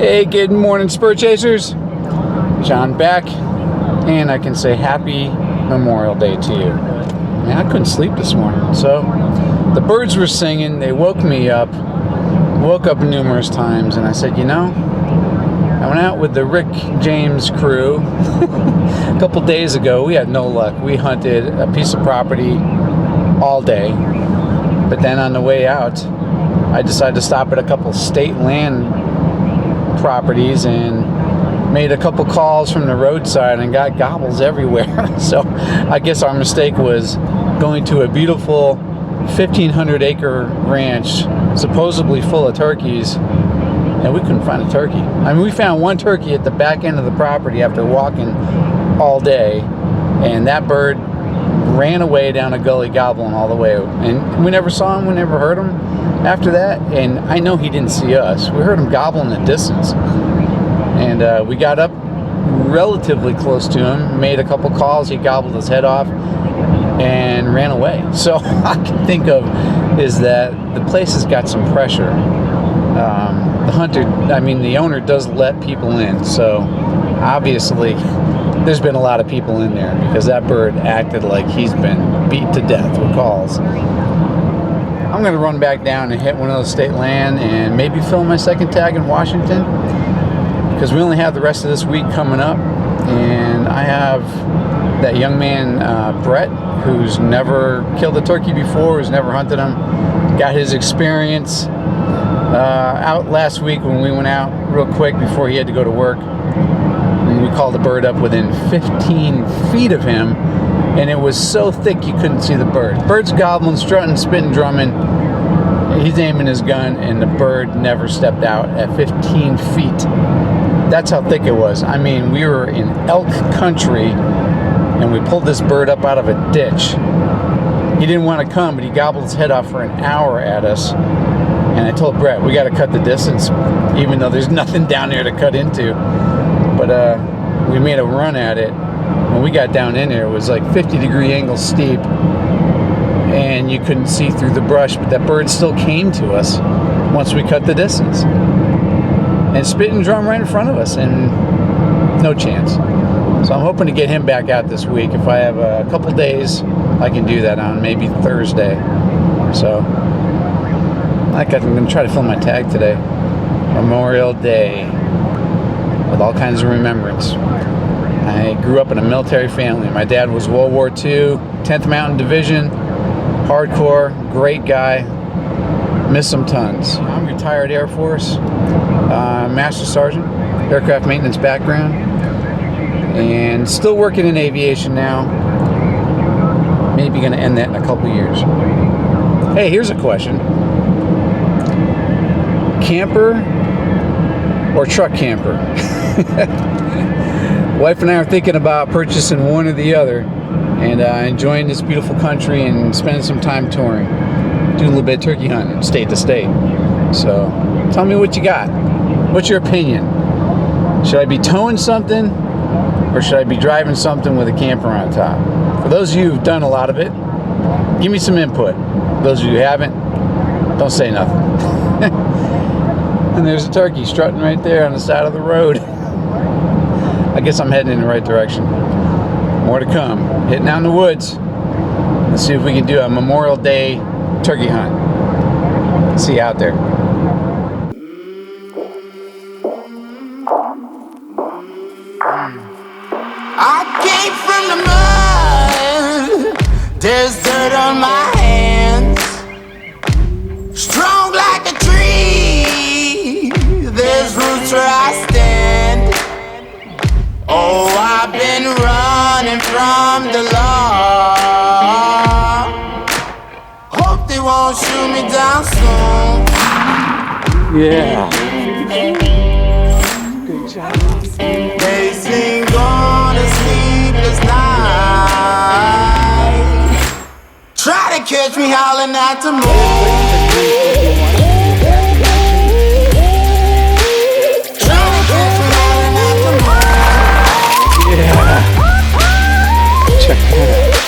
Hey, good morning, Spur Chasers. John back, and I can say happy Memorial Day to you. Man, I couldn't sleep this morning, so the birds were singing. They woke me up, woke up numerous times, and I said, you know, I went out with the Rick James crew a couple days ago. We had no luck. We hunted a piece of property all day, but then on the way out, I decided to stop at a couple state land properties and made a couple calls from the roadside and got gobbles everywhere. So I guess our mistake was going to a beautiful 1,500 acre ranch supposedly full of turkeys, and we couldn't find a turkey. I mean, we found one turkey at the back end of the property after walking all day, and that bird ran away down a gully gobbling all the way, and we never saw him, we never heard him after that. And I know he didn't see us. We heard him gobble in the distance, and we got up relatively close to him, made a couple calls, he gobbled his head off and ran away. So all I can think of is that the place has got some pressure. The owner does let people in, so obviously there's been a lot of people in there, because that bird acted like he's been beat to death with calls. I'm going to run back down and hit one of those state land and maybe film my second tag in Washington, because we only have the rest of this week coming up, and I have that young man, Brett, who's never killed a turkey before, who's never hunted them, got his experience out last week when we went out real quick before he had to go to work. And we called the bird up within 15 feet of him, and it was so thick you couldn't see the bird. Bird's gobbling, strutting, spitting, drumming. He's aiming his gun, and the bird never stepped out at 15 feet. That's how thick it was. I mean, we were in elk country, and we pulled this bird up out of a ditch. He didn't want to come, but he gobbled his head off for an hour at us. And I told Brett, we got to cut the distance, even though there's nothing down there to cut into. But we made a run at it. When we got down in there, it was like 50-degree angle steep, and you couldn't see through the brush, but that bird still came to us once we cut the distance. And spit and drum right in front of us, and no chance. So I'm hoping to get him back out this week. If I have a couple days, I can do that on maybe Thursday. So I'm going to try to film my tag today. Memorial Day, with all kinds of remembrance. I grew up in a military family. My dad was World War II, 10th Mountain Division, hardcore, great guy. Miss him tons. I'm retired Air Force, Master Sergeant, aircraft maintenance background, and still working in aviation now. Maybe going to end that in a couple years. Hey, here's a question. Camper or truck camper? Wife and I are thinking about purchasing one or the other, and enjoying this beautiful country and spending some time touring. Do a little bit of turkey hunting, state to state. So tell me what you got. What's your opinion? Should I be towing something, or should I be driving something with a camper on top? For those of you who've done a lot of it, give me some input. Those of you who haven't, don't say nothing. And there's a turkey strutting right there on the side of the road. I guess I'm heading in the right direction. More to come. Hitting out in the woods. Let's see if we can do a Memorial Day turkey hunt. See you out there. I came from the mud. There's dirt on my hands. Strong like a tree. There's roots where I stand. Oh, I've been running from the law. Hope they won't shoot me down soon. Yeah. Good job. They sing on a sleepless night. Try to catch me howling at the moon. Check that out.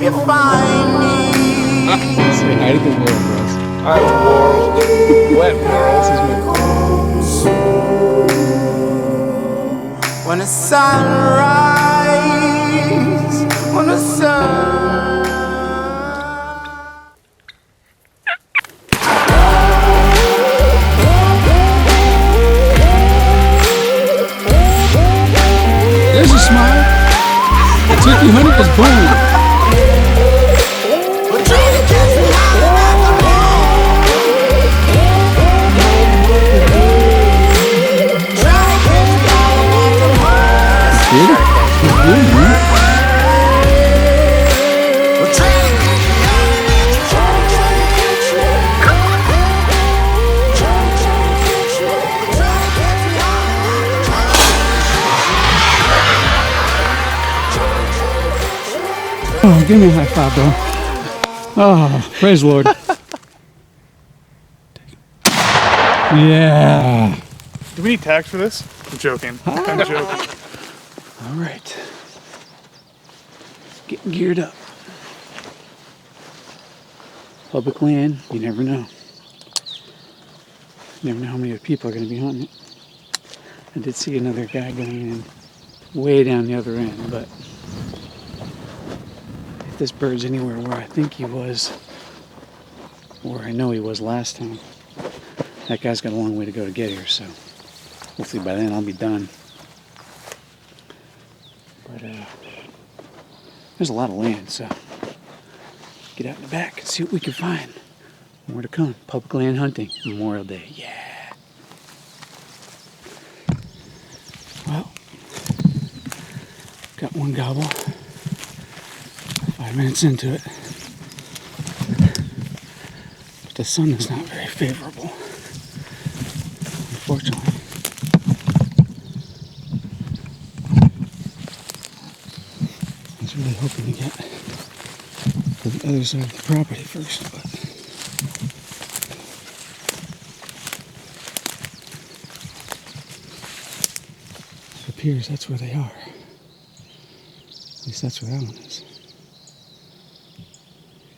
you find me. Say hi to the world, Russ. Hi, world. Wet world. This is my When the sunrise, when the sun. There's a smile. The turkey hunter is born. We're trying to catch me out at the moon. Try to catch me out at the moon. Good. He's good, man. We're trying to catch me out at the moon. Trying to catch me. Trying to catch me. Trying to catch me out at the moon. Oh, give me a high five, bro. Oh, praise the Lord. Yeah. Do we need tax for this? I'm joking. I'm joking. All right. Getting geared up. Public land, you never know. You never know how many people are going to be hunting it. I did see another guy going in way down the other end, but if this bird's anywhere where I think he was, or I know he was last time, that guy's got a long way to go to get here, so hopefully by then I'll be done. But there's a lot of land, so get out in the back and see what we can find. More to come. Public land hunting, Memorial Day. Yeah. Well, got one gobble. 5 minutes into it. But the sun is not very favorable, unfortunately. I was really hoping to get to the other side of the property first, but it appears that's where they are. At least that's where that one is.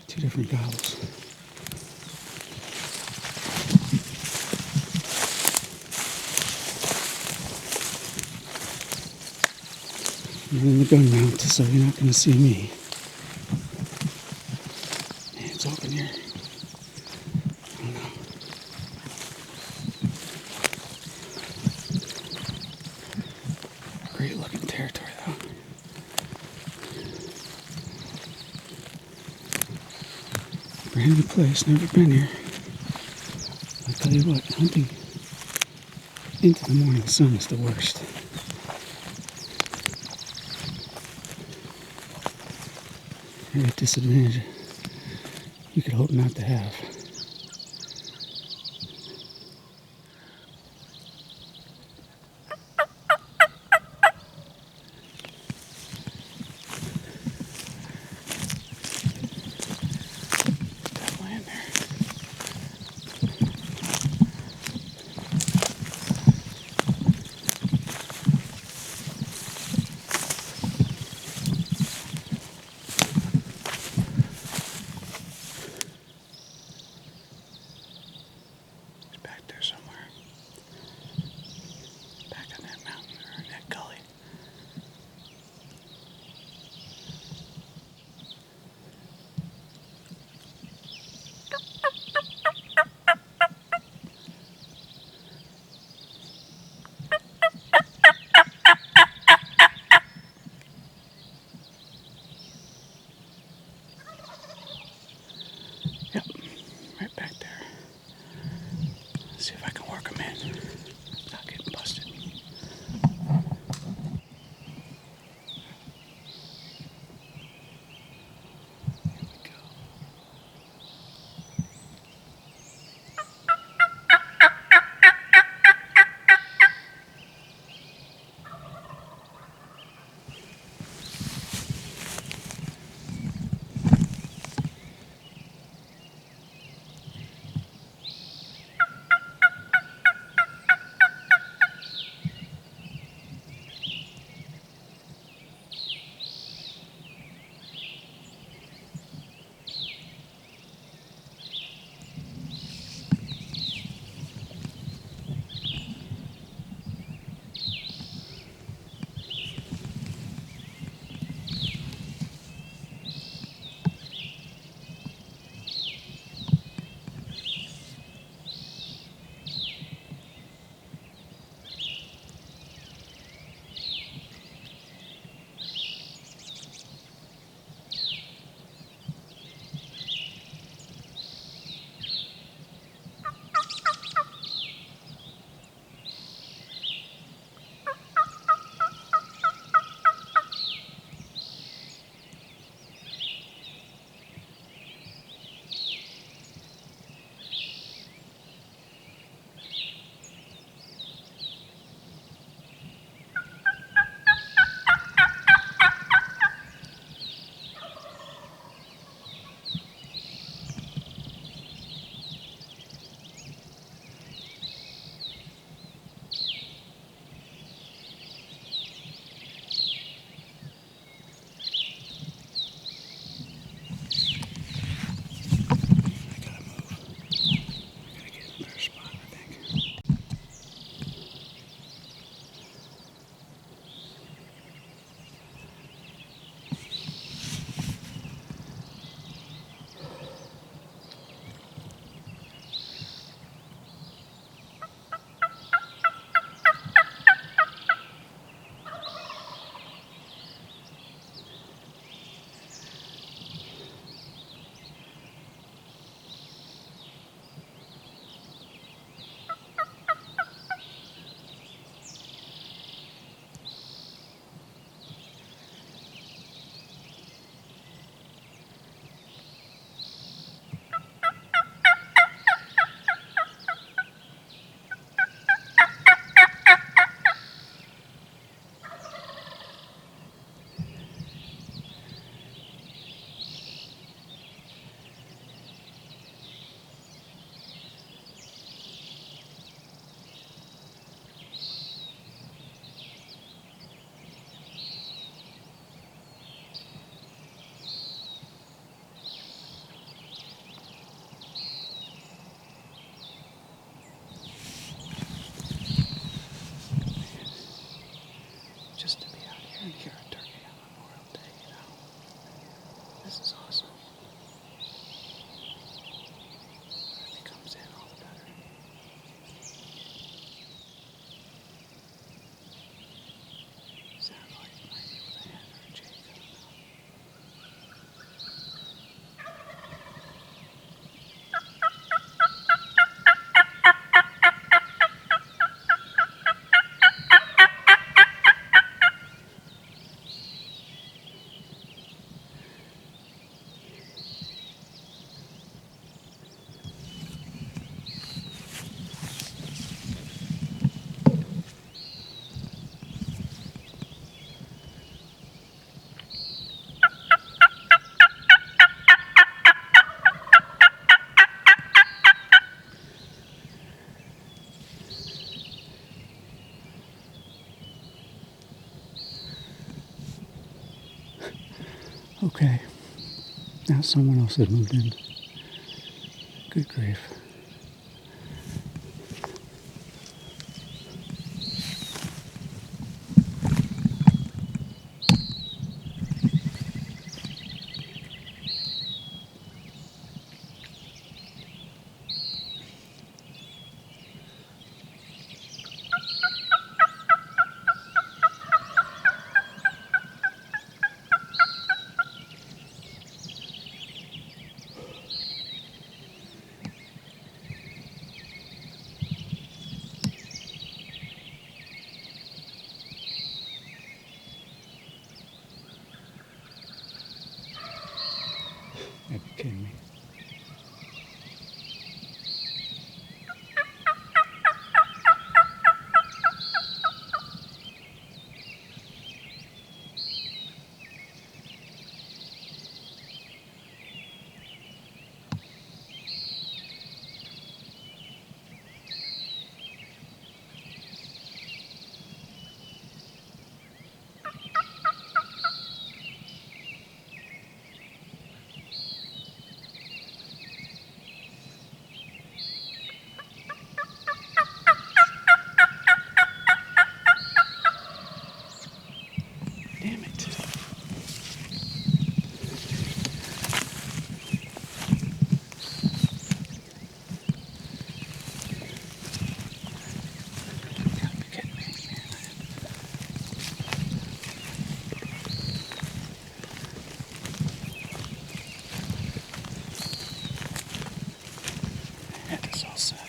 Two different gobbles. I'm in the gun mount, so you're not going to see me. Man, it's open here. Oh no. Great looking territory though. Brand new place, never been here. I'll tell you what, hunting into the morning sun is the worst. A disadvantage you could hope not to have. Definitely in there. Back there somewhere. Back on that Okay. Now someone else has moved in. Good grief. Are you kidding me? Damn it. Gotta be kidding me, man. That is all set.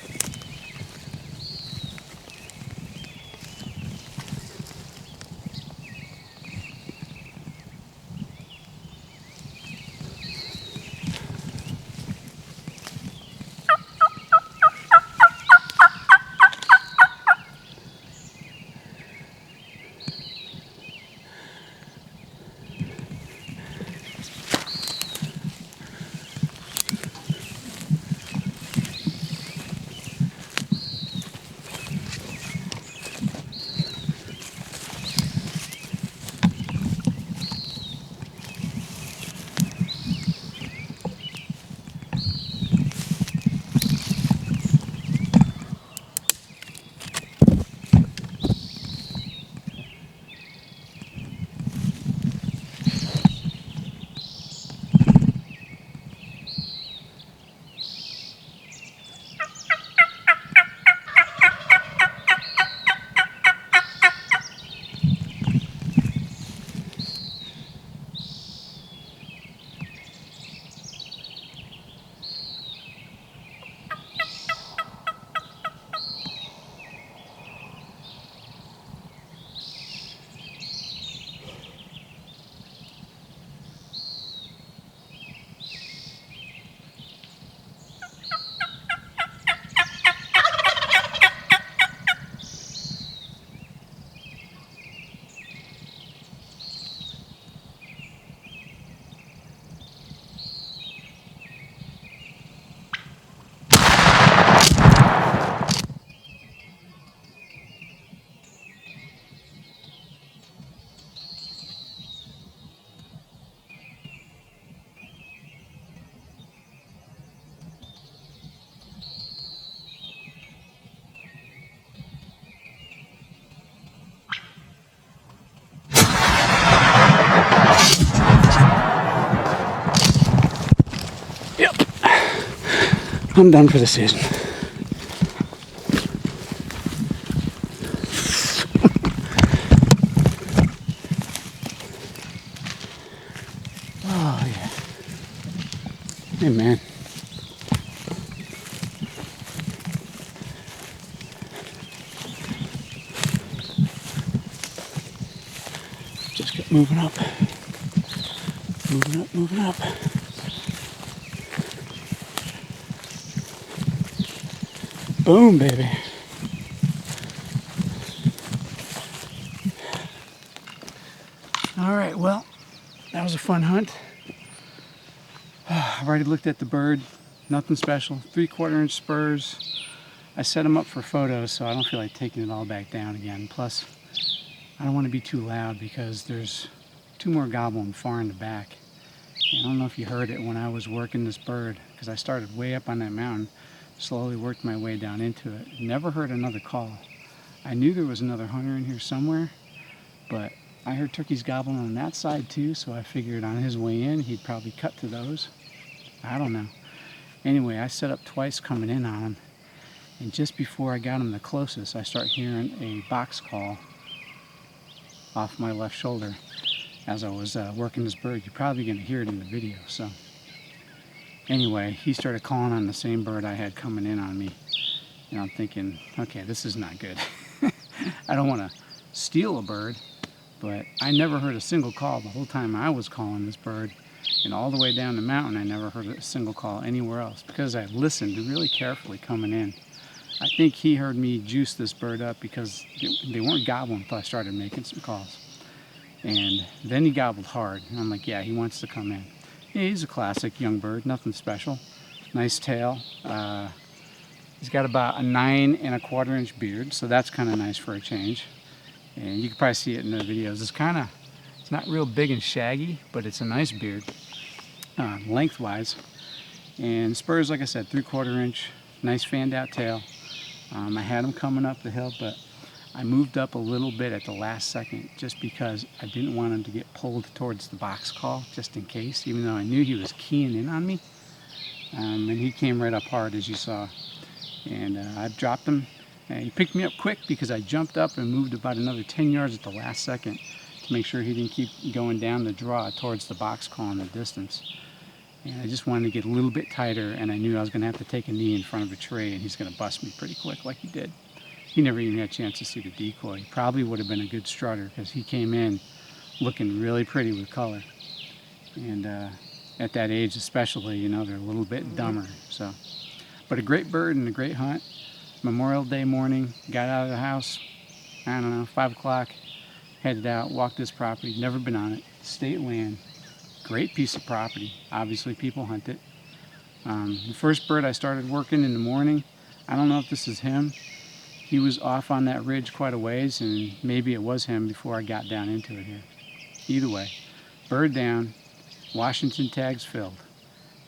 I'm done for the season. Oh, yeah. Hey, man. Just kept moving up. Moving up, moving up. Boom, baby. All right, well, that was a fun hunt. I've already looked at the bird. Nothing special. 3/4 inch spurs. I set them up for photos, so I don't feel like taking it all back down again. Plus, I don't want to be too loud because there's two more gobbling far in the back. I don't know if you heard it when I was working this bird, because I started way up on that mountain, slowly worked my way down into it. Never heard another call. I knew there was another hunter in here somewhere, but I heard turkeys gobbling on that side too, so I figured on his way in he'd probably cut to those. I don't know. Anyway, I set up twice coming in on him, and just before I got him the closest, I start hearing a box call off my left shoulder as I was working this bird. You're probably going to hear it in the video. So anyway, he started calling on the same bird I had coming in on me, and I'm thinking, okay, this is not good. I don't want to steal a bird, but I never heard a single call the whole time I was calling this bird, and all the way down the mountain I never heard a single call anywhere else because I listened really carefully coming in. I think he heard me juice this bird up because they weren't gobbling until I started making some calls. And then he gobbled hard. And I'm like, yeah, he wants to come in. Yeah, he's a classic young bird, nothing special. Nice tail. He's got about a 9 1/4 inch beard, so that's kind of nice for a change. And you can probably see it in the videos. It's not real big and shaggy, but it's a nice beard, lengthwise. And spurs, like I said, 3/4 inch, nice fanned out tail. I had him coming up the hill, but I moved up a little bit at the last second just because I didn't want him to get pulled towards the box call, just in case, even though I knew he was keying in on me. And he came right up hard, as you saw. And I dropped him, and he picked me up quick because I jumped up and moved about another 10 yards at the last second to make sure he didn't keep going down the draw towards the box call in the distance. And I just wanted to get a little bit tighter, and I knew I was going to have to take a knee in front of a tree, and he's going to bust me pretty quick like he did. He never even had a chance to see the decoy. He probably would have been a good strutter because he came in looking really pretty with color. And at that age especially, you know, they're a little bit dumber. So, but a great bird and a great hunt. Memorial Day morning, got out of the house, I don't know, 5 o'clock, headed out, walked this property, never been on it, state land, great piece of property. Obviously people hunt it. The first bird I started working in the morning, I don't know if this is him. He was off on that ridge quite a ways, and maybe it was him before I got down into it here. Either way, bird down, Washington tags filled.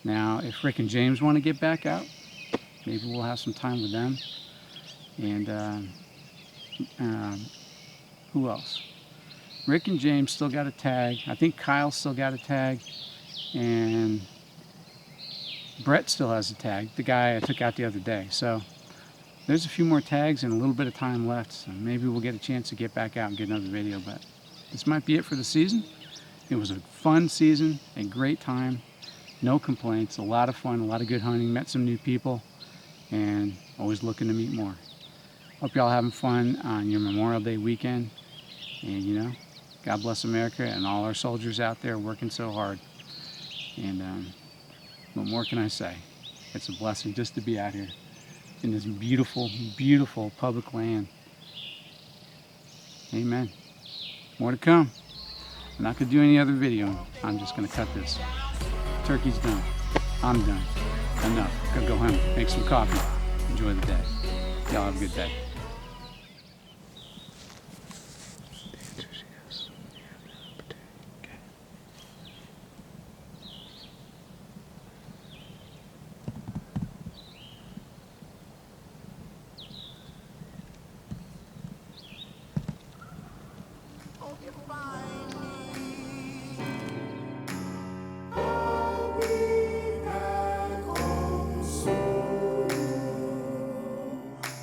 Now, if Rick and James want to get back out, maybe we'll have some time with them. And who else? Rick and James still got a tag. I think Kyle still got a tag. And Brett still has a tag, the guy I took out the other day. So there's a few more tags and a little bit of time left, so maybe we'll get a chance to get back out and get another video, but this might be it for the season. It was a fun season, a great time, no complaints, a lot of fun, a lot of good hunting, met some new people, and always looking to meet more. Hope y'all having fun on your Memorial Day weekend, and you know, God bless America and all our soldiers out there working so hard. And what more can I say? It's a blessing just to be out here in this beautiful, beautiful public land. Amen. More to come. I'm not going to do any other video. I'm just going to cut this. Turkey's done. I'm done. Enough. Gotta go home, make some coffee, enjoy the day. Y'all have a good day.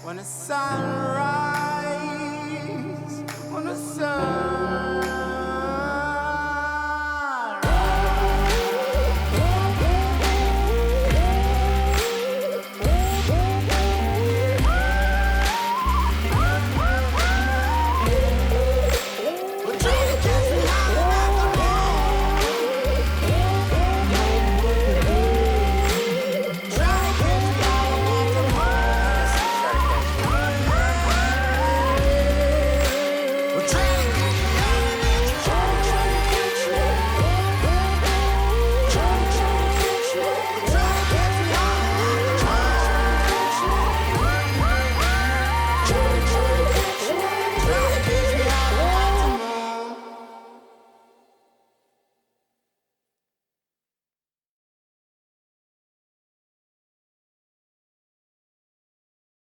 When the sun